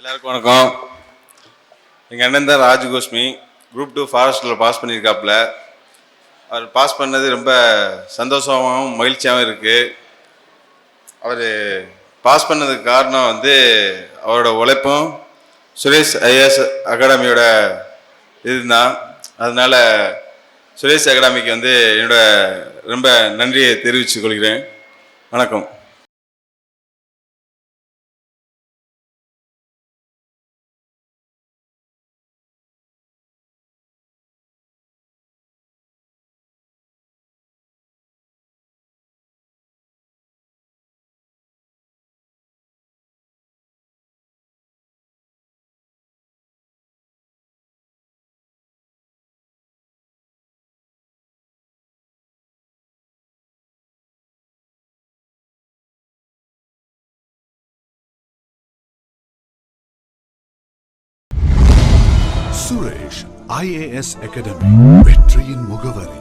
எல்லாருக்கும் வணக்கம். எங்கள் அண்ணன் தான் ராஜகோஷ்மி. குரூப் 2 ஃபாரஸ்ட்டில் பாஸ் பண்ணியிருக்காப்புல. அவர் பாஸ் பண்ணது ரொம்ப சந்தோஷமாகவும் மகிழ்ச்சியாகவும் இருக்குது. அவர் பாஸ் பண்ணதுக்கு காரணம் அவரோட உழைப்பும் சுரேஷ் ஐஏஎஸ் அகாடமியோட இதுதான். அதனால் சுரேஷ் அகாடமிக்கு என்னோட ரொம்ப நன்றியை தெரிவித்துக் கொள்கிறேன். வணக்கம். சுரேஷ் IAS அகாடமி வெற்றியின் முகவரி.